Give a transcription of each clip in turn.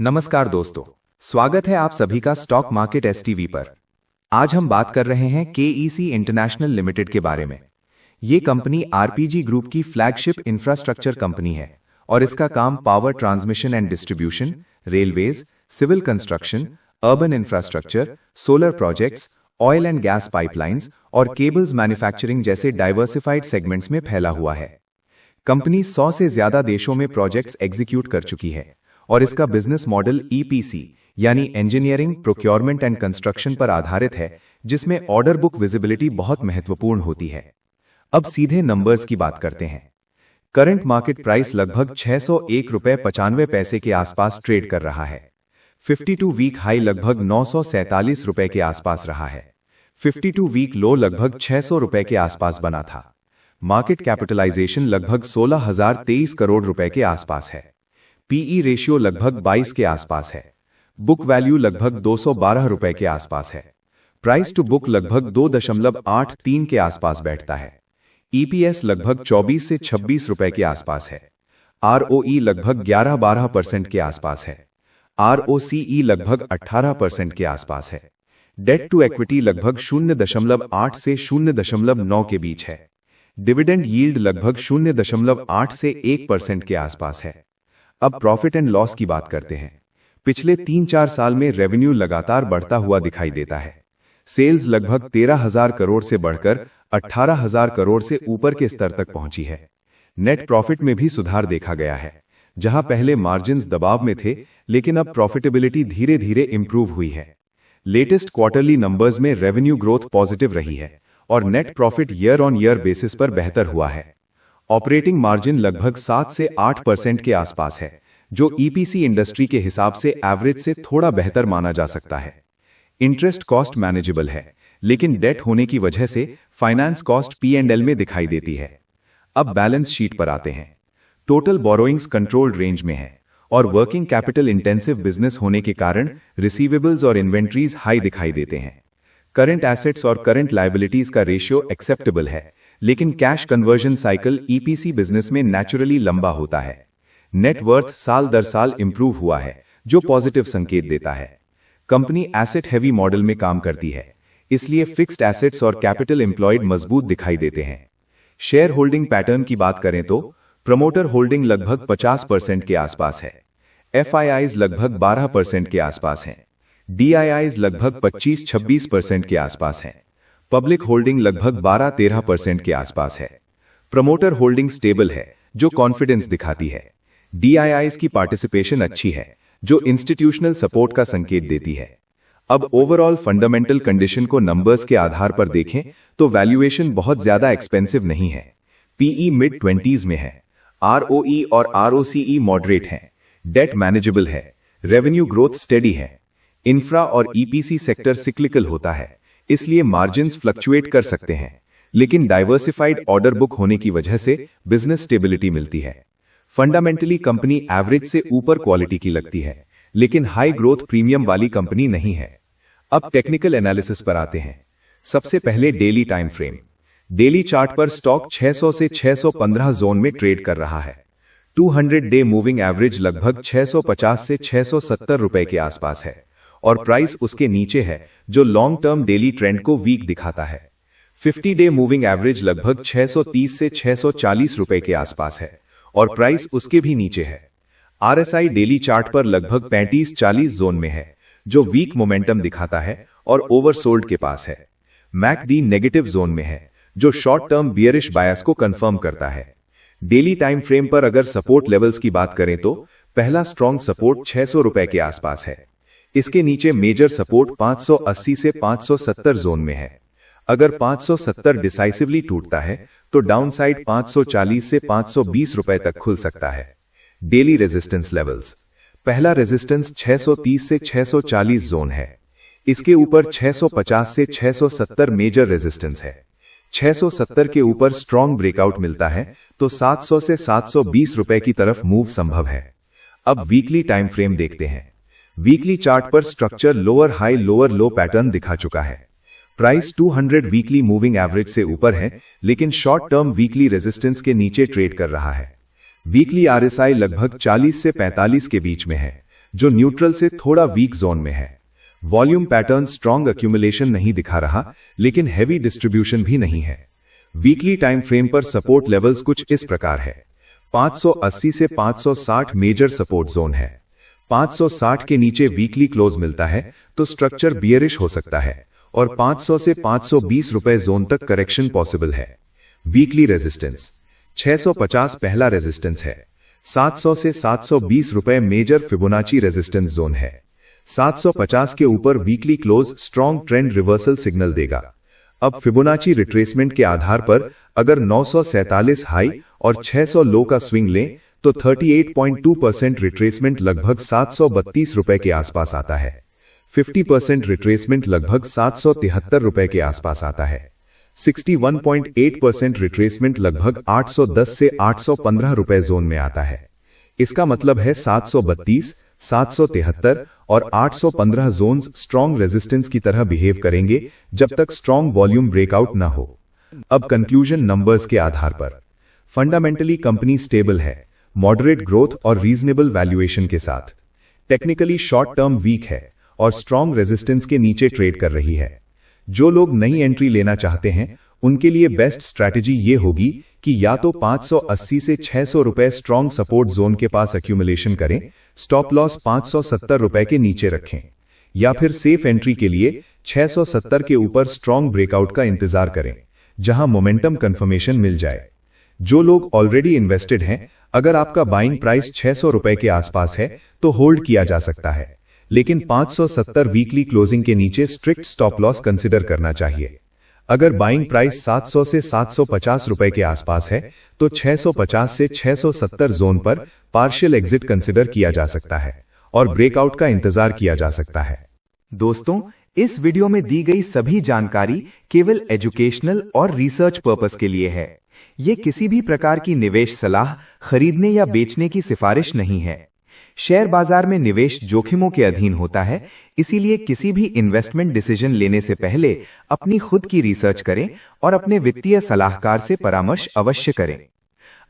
नमस्कार दोस्तों, स्वागत है आप सभी का स्टॉक मार्केट एसटीवी पर। आज हम बात कर रहे हैं केईसी इंटरनेशनल लिमिटेड के बारे में। ये कंपनी आरपीजी ग्रुप की फ्लैगशिप इंफ्रास्ट्रक्चर कंपनी है और इसका काम power transmission and distribution, railways, civil construction, urban infrastructure, solar projects, oil and gas pipelines और केबल्स मैन्युफैक्चरिंग जैसे डाइवर्सिफाइड सेगमेंट्स में फैला हुआ है। कंपनी 100 से ज्यादा देशों में प्रोजेक्ट्स एग्जीक्यूट कर चुकी है और इसका बिजनेस मॉडल ईपीसी यानी इंजीनियरिंग, प्रोक्योरमेंट एंड कंस्ट्रक्शन पर आधारित है, जिसमें ऑर्डर बुक विजिबिलिटी बहुत महत्वपूर्ण होती है। अब सीधे नंबर्स की बात करते हैं। करंट मार्केट प्राइस लगभग 601 रुपये 95 पैसे के आसपास ट्रेड कर रहा है। 52 वीक हाई लगभग 947 रुपये के आसपास रहा है। 52 वीक लो लगभग 600 रुपये के आसपास बना था। मार्केट कैपिटलाइजेशन लगभग 16,023 करोड़ रुपए के आसपास है। पीई रेशियो लगभग 22 के आसपास है। बुक वैल्यू लगभग 212 रुपए के आसपास है। प्राइस टू बुक लगभग 2.83 के आसपास बैठता है। ईपीएस लगभग 24 से 26 रुपए के आसपास है। आरओई लगभग 11-12% के आसपास है। आरओसीई लगभग 18% के आसपास है। डेट टू इक्विटी लगभग 0.8 से 0.9 के बीच है। डिविडेंड यील्ड लगभग 0.8 से 1% के आसपास है। अब प्रॉफिट एंड लॉस की बात करते हैं। पिछले 3-4 साल में रेवेन्यू लगातार बढ़ता हुआ दिखाई देता है। सेल्स लगभग 13,000 करोड़ से बढ़कर 18,000 करोड़ से ऊपर के स्तर तक पहुंची है। नेट प्रॉफिट में भी सुधार देखा गया है। जहां पहले मार्जिन्स दबाव में थे, लेकिन अब प्रॉफिटेबिलिटी धीरे धीरे इंप्रूव हुई है। लेटेस्ट क्वार्टरली नंबर्स में रेवेन्यू ग्रोथ पॉजिटिव रही है और net profit year on year basis पर बेहतर हुआ है। ऑपरेटिंग मार्जिन लगभग 7 से 8% के आसपास है, जो ईपीसी इंडस्ट्री के हिसाब से एवरेज से थोड़ा बेहतर माना जा सकता है। इंटरेस्ट कॉस्ट मैनेजेबल है, लेकिन डेट होने की वजह से फाइनेंस कॉस्ट P&L में दिखाई देती है। अब बैलेंस शीट पर आते हैं। टोटल बोरोइंग्स कंट्रोल्ड रेंज में है और वर्किंग कैपिटल इंटेंसिव बिजनेस होने के कारण रिसीवेबल्स और इन्वेंट्रीज हाई दिखाई देते हैं। करंट एसेट्स और करंट लायबिलिटीज का रेशियो एक्सेप्टेबल है, लेकिन cash conversion cycle EPC business में नेचुरली लंबा होता है। नेट वर्थ साल दर साल इंप्रूव हुआ है, जो पॉजिटिव संकेत देता है। कंपनी एसेट हैवी मॉडल में काम करती है, इसलिए फिक्स्ड एसेट्स और कैपिटल एम्प्लॉयड मजबूत दिखाई देते हैं। शेयर होल्डिंग पैटर्न की बात करें तो प्रमोटर होल्डिंग लगभग 50% के आसपास है। एफआईआईज लगभग 12% के आसपास हैं। डीआईआईज लगभग 25-26% के आसपास हैं। पब्लिक होल्डिंग लगभग 12-13% के आसपास है। प्रमोटर होल्डिंग स्टेबल है, जो कॉन्फिडेंस दिखाती है। डीआईआईज की पार्टिसिपेशन अच्छी है, जो इंस्टीट्यूशनल सपोर्ट का संकेत देती है। अब ओवरऑल फंडामेंटल कंडीशन को नंबर्स के आधार पर देखें तो वैल्यूएशन बहुत ज्यादा एक्सपेंसिव नहीं है। पीई मिड 20s में है। आरओई और आरओसीई मॉडरेट है। डेट मैनेजेबल है। रेवेन्यू ग्रोथ स्टेडी है। इंफ्रा और ईपीसी सेक्टर सिक्लिकल होता है, इसलिए मार्जिन्स फ्लक्चुएट कर सकते हैं, लेकिन डाइवर्सिफाइड ऑर्डर बुक होने की वजह से बिजनेस स्टेबिलिटी मिलती है। फंडामेंटली कंपनी एवरेज से ऊपर क्वालिटी की लगती है, लेकिन हाई ग्रोथ प्रीमियम वाली कंपनी नहीं है। अब टेक्निकल एनालिसिस पर आते हैं। सबसे पहले daily time frame. Daily chart पर स्टॉक 600 से 615 जोन में ट्रेड कर रहा है। 200 डे मूविंग एवरेज लगभग 650 से 670 रुपए के आसपास है और प्राइस उसके नीचे है, जो लॉन्ग टर्म डेली ट्रेंड को वीक दिखाता है। 50 डे मूविंग एवरेज लगभग 630 से 640 रुपए के आसपास है और प्राइस उसके भी नीचे है। आरएसआई डेली चार्ट पर लगभग 35-40 जोन में है, जो वीक मोमेंटम दिखाता है और ओवरसोल्ड के पास है। मैकडी नेगेटिव जोन में है, जो शॉर्ट टर्म बियरिश बायस को कंफर्म करता है। डेली टाइम फ्रेम पर अगर सपोर्ट लेवल्स की बात करें तो पहला स्ट्रॉन्ग सपोर्ट 600 रुपए के आसपास है। इसके नीचे मेजर सपोर्ट 580 से 570 जोन में है। अगर 570 डिसाइसिवली टूटता है तो डाउनसाइड 540 से 520 रुपए तक खुल सकता है। Daily resistance levels. पहला रेजिस्टेंस 630 से 640 जोन है। इसके ऊपर 650 से 670 मेजर रेजिस्टेंस है। 670 के ऊपर स्ट्रॉन्ग ब्रेकआउट मिलता है तो 700 से 720 रुपए की तरफ मूव संभव है। अब वीकली टाइम फ्रेम देखते हैं। वीकली चार्ट पर स्ट्रक्चर लोअर हाई लोअर लो पैटर्न दिखा चुका है। प्राइस 200 वीकली मूविंग एवरेज से ऊपर है, लेकिन शॉर्ट टर्म वीकली रेजिस्टेंस के नीचे ट्रेड कर रहा है। वीकली आरएसआई लगभग 40 से 45 के बीच में है, जो न्यूट्रल से थोड़ा वीक जोन में है। वॉल्यूम पैटर्न स्ट्रॉन्ग अक्यूमुलेशन नहीं दिखा रहा, लेकिन हैवी डिस्ट्रीब्यूशन भी नहीं है। वीकली टाइम फ्रेम पर सपोर्ट लेवल्स कुछ इस प्रकार है। 580 से 560 मेजर सपोर्ट जोन है। 560 के नीचे वीकली क्लोज मिलता है तो स्ट्रक्चर बियरिश हो सकता है और 500 से 520 रुपए जोन तक करेक्शन पॉसिबल है। वीकली रेजिस्टेंस 650 पहला रेजिस्टेंस है। 700 से 720 रुपए मेजर फिबोनाची रेजिस्टेंस जोन है। 750 के ऊपर weekly close strong trend reversal signal देगा। अब फिबोनाची रिट्रेसमेंट के आधार पर अगर 947 हाई और 600 लो का स्विंग लें तो 38.2% रिट्रेसमेंट लगभग 732 रुपए के आसपास आता है। 50% रिट्रेसमेंट लगभग 773 रुपए के आसपास आता है। 61.8% रिट्रेसमेंट लगभग 810 से 815 रुपए जोन में आता है। इसका मतलब है 732, 773 और 815 जोन्स स्ट्रॉन्ग रेजिस्टेंस की तरह बिहेव करेंगे जब तक स्ट्रॉन्ग वॉल्यूम ब्रेकआउट ना हो। अब कंक्लूजन नंबर्स के आधार पर फंडामेंटली कंपनी स्टेबल है, मॉडरेट ग्रोथ और रीजनेबल वैल्यूएशन के साथ। टेक्निकली शॉर्ट टर्म वीक है और स्ट्रॉन्ग रेजिस्टेंस के नीचे ट्रेड कर रही है। जो लोग नई एंट्री लेना चाहते हैं उनके लिए बेस्ट स्ट्रैटेजी ये होगी कि या तो 580 से 600 रुपए स्ट्रॉन्ग सपोर्ट जोन के पास एक्यूमुलेशन करें, स्टॉप लॉस 570 रुपए के नीचे रखें, या फिर सेफ एंट्री के लिए 670 के ऊपर स्ट्रॉन्ग ब्रेकआउट का इंतजार करें जहां मोमेंटम कंफर्मेशन मिल जाए। जो लोग ऑलरेडी इन्वेस्टेड हैं, अगर आपका बाइंग प्राइस 600 रुपए के आसपास है तो होल्ड किया जा सकता है, लेकिन 570 वीकली क्लोजिंग के नीचे स्ट्रिक्ट स्टॉप लॉस कंसिडर करना चाहिए। अगर बाइंग प्राइस 700 से 750 रुपए के आसपास है तो 650 से 670 जोन पर पार्शियल एग्जिट कंसिडर किया जा सकता है और ब्रेकआउट का इंतजार किया जा सकता है। दोस्तों, इस वीडियो में दी गई सभी जानकारी केवल एजुकेशनल और रिसर्च पर्पस के लिए है। ये किसी भी प्रकार की निवेश सलाह, खरीदने या बेचने की सिफारिश नहीं है। शेयर बाजार में निवेश जोखिमों के अधीन होता है, इसीलिए किसी भी इन्वेस्टमेंट डिसीजन लेने से पहले अपनी खुद की रिसर्च करें और अपने वित्तीय सलाहकार से परामर्श अवश्य करें।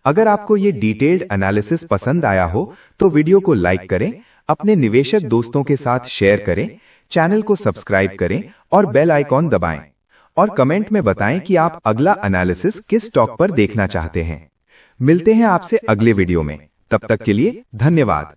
अगर आपको ये डिटेल्ड एनालिसिस पसंद आया हो तो वीडियो को लाइक करें, अपने निवेशक दोस्तों के साथ शेयर करें, चैनल को सब्सक्राइब करें और बेल आइकॉन दबाएं और कमेंट में बताएं कि आप अगला एनालिसिस किस स्टॉक पर देखना चाहते हैं। मिलते हैं आपसे अगले वीडियो में, तब तक के लिए धन्यवाद।